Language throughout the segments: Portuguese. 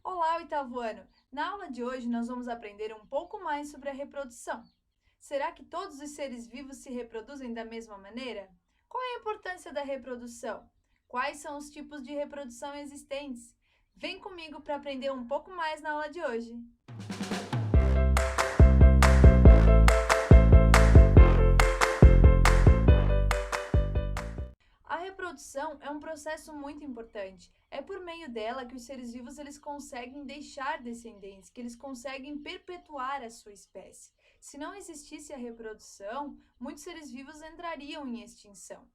Olá, oitavo ano! Na aula de hoje, nós vamos aprender um pouco mais sobre a reprodução. Será que todos os seres vivos se reproduzem da mesma maneira? Qual é a importância da reprodução? Quais são os tipos de reprodução existentes? Vem comigo para aprender um pouco mais na aula de hoje. A reprodução é um processo muito importante. É por meio dela que os seres vivos eles conseguem deixar descendentes, que eles conseguem perpetuar a sua espécie. Se não existisse a reprodução, muitos seres vivos entrariam em extinção.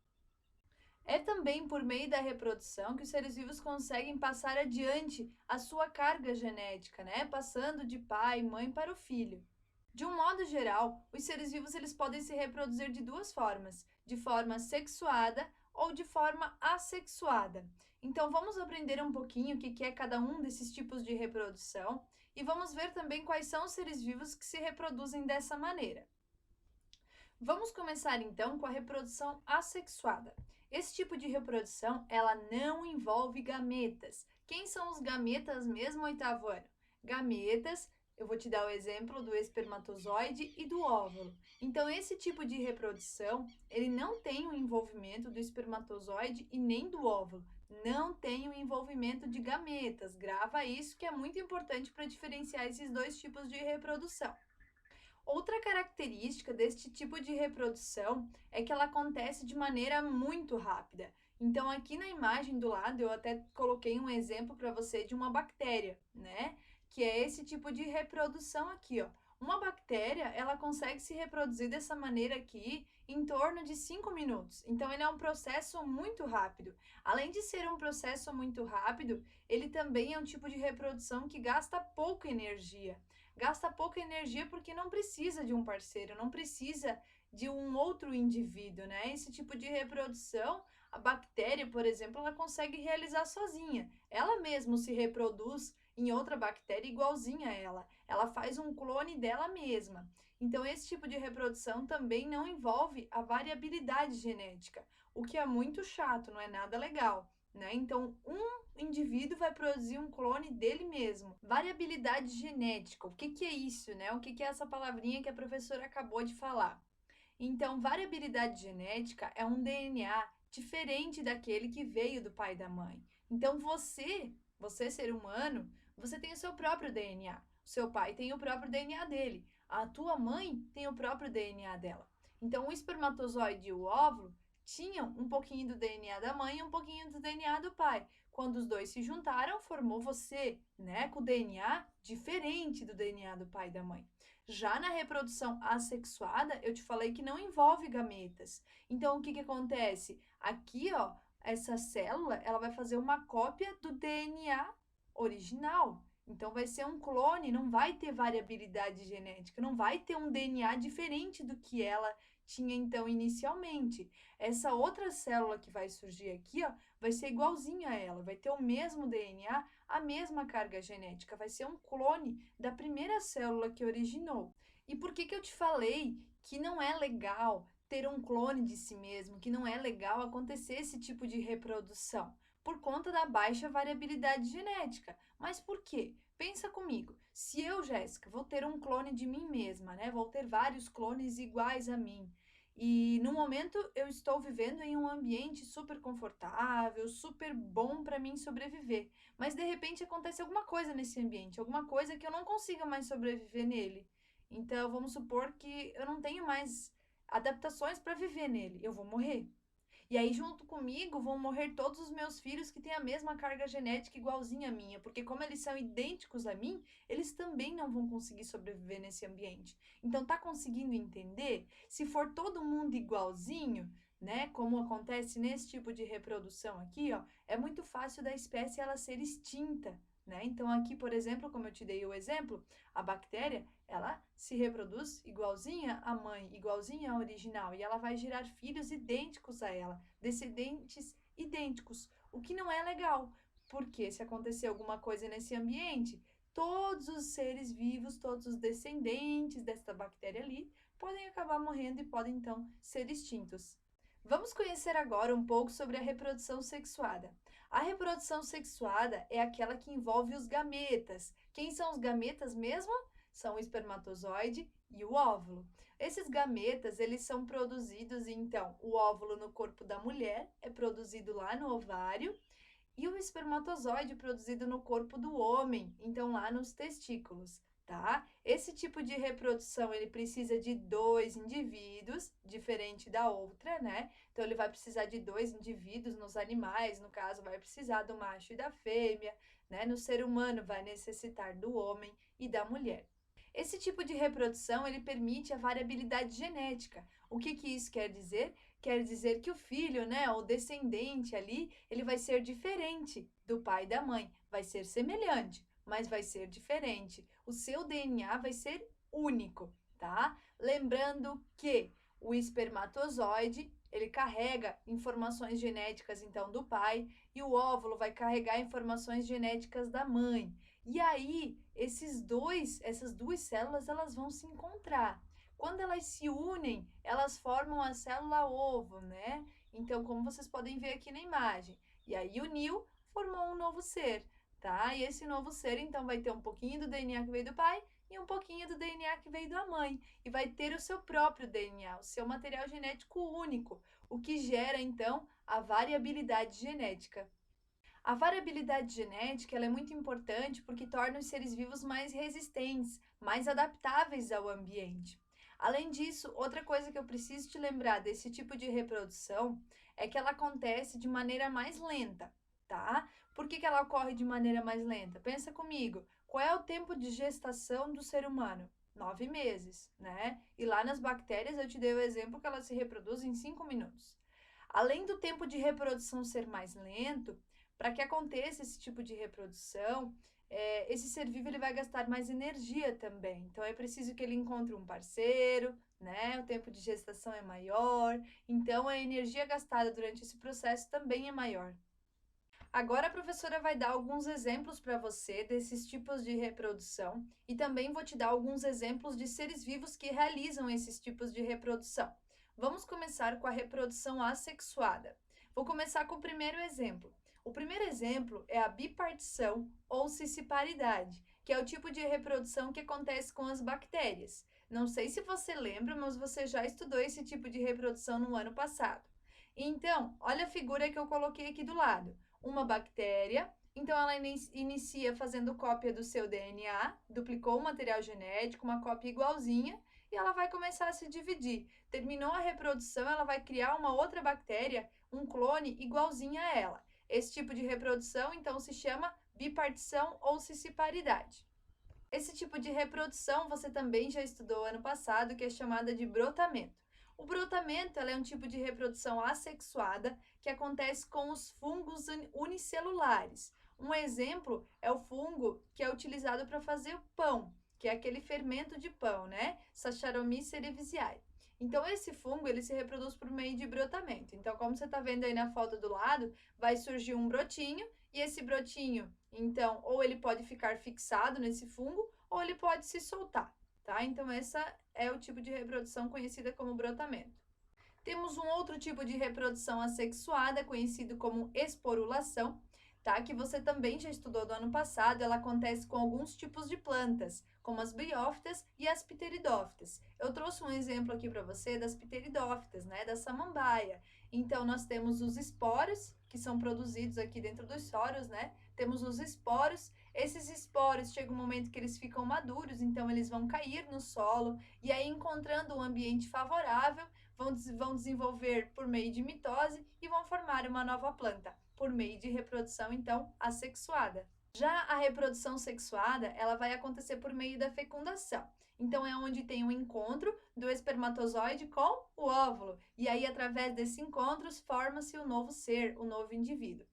É também por meio da reprodução que os seres vivos conseguem passar adiante a sua carga genética, né? Passando de pai e mãe para o filho. De um modo geral, os seres vivos eles podem se reproduzir de duas formas, de forma sexuada ou de forma assexuada. Então, vamos aprender um pouquinho o que é cada um desses tipos de reprodução e vamos ver também quais são os seres vivos que se reproduzem dessa maneira. Vamos começar então com a reprodução assexuada. Esse tipo de reprodução, ela não envolve gametas. Quem são os gametas mesmo, oitavo ano? Gametas, eu vou te dar o exemplo do espermatozoide e do óvulo. Então, esse tipo de reprodução, ele não tem o envolvimento do espermatozoide e nem do óvulo. Não tem o envolvimento de gametas. Grava isso que é muito importante para diferenciar esses dois tipos de reprodução. Outra característica deste tipo de reprodução é que ela acontece de maneira muito rápida. Então, aqui na imagem do lado, eu até coloquei um exemplo para você de uma bactéria, né? Que é esse tipo de reprodução aqui, ó. Uma bactéria, ela consegue se reproduzir dessa maneira aqui em torno de 5 minutos. Então, ele é um processo muito rápido. Além de ser um processo muito rápido, ele também é um tipo de reprodução que gasta pouca energia. Gasta pouca energia porque não precisa de um parceiro, não precisa de um outro indivíduo, né? Esse tipo de reprodução, a bactéria, por exemplo, ela consegue realizar sozinha. Ela mesma se reproduz em outra bactéria igualzinha a ela. Ela faz um clone dela mesma. Então, esse tipo de reprodução também não envolve a variabilidade genética, o que é muito chato, não é nada legal, né? Então, um indivíduo vai produzir um clone dele mesmo. Variabilidade genética, o que é isso, né? O que é essa palavrinha que a professora acabou de falar? Então, variabilidade genética é um DNA diferente daquele que veio do pai e da mãe. Então, você ser humano, você tem o seu próprio DNA. O seu pai tem o próprio DNA dele. A tua mãe tem o próprio DNA dela. Então, o espermatozoide e o óvulo tinham um pouquinho do DNA da mãe e um pouquinho do DNA do pai. Quando os dois se juntaram, formou você, né? Com o DNA diferente do DNA do pai e da mãe. Já na reprodução assexuada, eu te falei que não envolve gametas. Então, o que acontece? Aqui, ó, essa célula, ela vai fazer uma cópia do DNA original. Então, vai ser um clone, não vai ter variabilidade genética, não vai ter um DNA diferente do que ela tinha, então, inicialmente. Essa outra célula que vai surgir aqui, ó, vai ser igualzinha a ela, vai ter o mesmo DNA, a mesma carga genética, vai ser um clone da primeira célula que originou. E por que eu te falei que não é legal ter um clone de si mesmo, que não é legal acontecer esse tipo de reprodução? Por conta da baixa variabilidade genética. Mas por quê? Pensa comigo, se eu, Jéssica, vou ter um clone de mim mesma, né? Vou ter vários clones iguais a mim. E no momento eu estou vivendo em um ambiente super confortável, super bom para mim sobreviver. Mas de repente acontece alguma coisa nesse ambiente, alguma coisa que eu não consiga mais sobreviver nele. Então vamos supor que eu não tenho mais adaptações para viver nele, eu vou morrer. E aí, junto comigo, vão morrer todos os meus filhos que têm a mesma carga genética igualzinha à minha, porque como eles são idênticos a mim, eles também não vão conseguir sobreviver nesse ambiente. Então, tá conseguindo entender? Se for todo mundo igualzinho, né, como acontece nesse tipo de reprodução aqui, ó, é muito fácil da espécie ela ser extinta, né? Então, aqui, por exemplo, como eu te dei o exemplo, a bactéria, ela se reproduz igualzinha à mãe, igualzinha à original, e ela vai gerar filhos idênticos a ela, descendentes idênticos, o que não é legal, porque se acontecer alguma coisa nesse ambiente, todos os seres vivos, todos os descendentes desta bactéria ali, podem acabar morrendo e podem então ser extintos. Vamos conhecer agora um pouco sobre a reprodução sexuada. A reprodução sexuada é aquela que envolve os gametas. Quem são os gametas mesmo? São o espermatozoide e o óvulo. Esses gametas, eles são produzidos, então, o óvulo no corpo da mulher é produzido lá no ovário e o espermatozoide produzido no corpo do homem, então lá nos testículos, tá? Esse tipo de reprodução, ele precisa de dois indivíduos, diferente da outra, né? Então, ele vai precisar de dois indivíduos nos animais, no caso, vai precisar do macho e da fêmea, né? No ser humano, vai necessitar do homem e da mulher. Esse tipo de reprodução, ele permite a variabilidade genética. O que isso quer dizer? Quer dizer que o filho, né, o descendente ali, ele vai ser diferente do pai e da mãe. Vai ser semelhante, mas vai ser diferente. O seu DNA vai ser único, tá? Lembrando que o espermatozoide, ele carrega informações genéticas, então, do pai, e o óvulo vai carregar informações genéticas da mãe. E aí, essas duas células, elas vão se encontrar. Quando elas se unem, elas formam a célula ovo, né? Então, como vocês podem ver aqui na imagem. E aí, uniu, formou um novo ser, tá? E esse novo ser, então, vai ter um pouquinho do DNA que veio do pai e um pouquinho do DNA que veio da mãe. E vai ter o seu próprio DNA, o seu material genético único, o que gera, então, a variabilidade genética. A variabilidade genética ela é muito importante porque torna os seres vivos mais resistentes, mais adaptáveis ao ambiente. Além disso, outra coisa que eu preciso te lembrar desse tipo de reprodução é que ela acontece de maneira mais lenta, tá? Por que ela ocorre de maneira mais lenta? Pensa comigo, qual é o tempo de gestação do ser humano? 9 meses, né? E lá nas bactérias eu te dei o exemplo que elas se reproduzem em 5 minutos. Além do tempo de reprodução ser mais lento, para que aconteça esse tipo de reprodução, esse ser vivo ele vai gastar mais energia também. Então, é preciso que ele encontre um parceiro, né? O tempo de gestação é maior, então a energia gastada durante esse processo também é maior. Agora a professora vai dar alguns exemplos para você desses tipos de reprodução e também vou te dar alguns exemplos de seres vivos que realizam esses tipos de reprodução. Vamos começar com a reprodução assexuada. Vou começar com o primeiro exemplo. O primeiro exemplo é a bipartição ou cisparidade, que é o tipo de reprodução que acontece com as bactérias. Não sei se você lembra, mas você já estudou esse tipo de reprodução no ano passado. Então, olha a figura que eu coloquei aqui do lado. Uma bactéria, então ela inicia fazendo cópia do seu DNA, duplicou o material genético, uma cópia igualzinha, e ela vai começar a se dividir. Terminou a reprodução, ela vai criar uma outra bactéria, um clone igualzinho a ela. Esse tipo de reprodução, então, se chama bipartição ou cisparidade. Esse tipo de reprodução você também já estudou ano passado, que é chamada de brotamento. O brotamento é um tipo de reprodução assexuada que acontece com os fungos unicelulares. Um exemplo é o fungo que é utilizado para fazer o pão, que é aquele fermento de pão, né? Saccharomyces cerevisiae. Então, esse fungo, ele se reproduz por meio de brotamento. Então, como você está vendo aí na foto do lado, vai surgir um brotinho, e esse brotinho, então, ou ele pode ficar fixado nesse fungo, ou ele pode se soltar, tá? Então, essa é o tipo de reprodução conhecida como brotamento. Temos um outro tipo de reprodução assexuada, conhecido como esporulação, tá? Que você também já estudou do ano passado, ela acontece com alguns tipos de plantas, como as briófitas e as pteridófitas. Eu trouxe um exemplo aqui para você das pteridófitas, né? Da samambaia. Então, nós temos os esporos, que são produzidos aqui dentro dos soros, né? Temos os esporos. Esses esporos, chega um momento que eles ficam maduros, então eles vão cair no solo, e aí, encontrando um ambiente favorável, vão desenvolver por meio de mitose e vão formar uma nova planta, por meio de reprodução, então, assexuada. Já a reprodução sexuada, ela vai acontecer por meio da fecundação. Então, é onde tem o encontro do espermatozoide com o óvulo. E aí, através desses encontros, forma-se o novo ser, o novo indivíduo.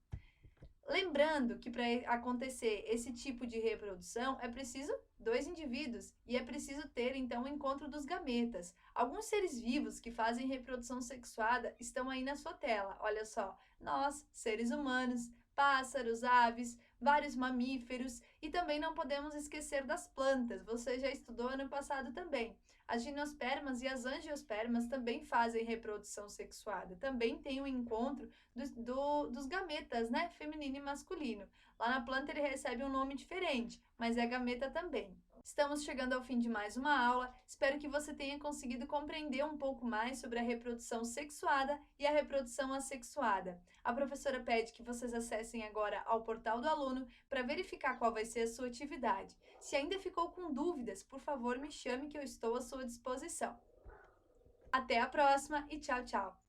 Lembrando que para acontecer esse tipo de reprodução é preciso dois indivíduos e é preciso ter, então, o encontro dos gametas. Alguns seres vivos que fazem reprodução sexuada estão aí na sua tela. Olha só, nós, seres humanos, pássaros, aves, vários mamíferos e também não podemos esquecer das plantas. Você já estudou ano passado também. As gimnospermas e as angiospermas também fazem reprodução sexuada. Também tem o encontro dos gametas, né? Feminino e masculino. Lá na planta ele recebe um nome diferente, mas é gameta também. Estamos chegando ao fim de mais uma aula. Espero que você tenha conseguido compreender um pouco mais sobre a reprodução sexuada e a reprodução assexuada. A professora pede que vocês acessem agora ao portal do aluno para verificar qual vai ser a sua atividade. Se ainda ficou com dúvidas, por favor, me chame que eu estou à sua disposição. Até a próxima e tchau, tchau!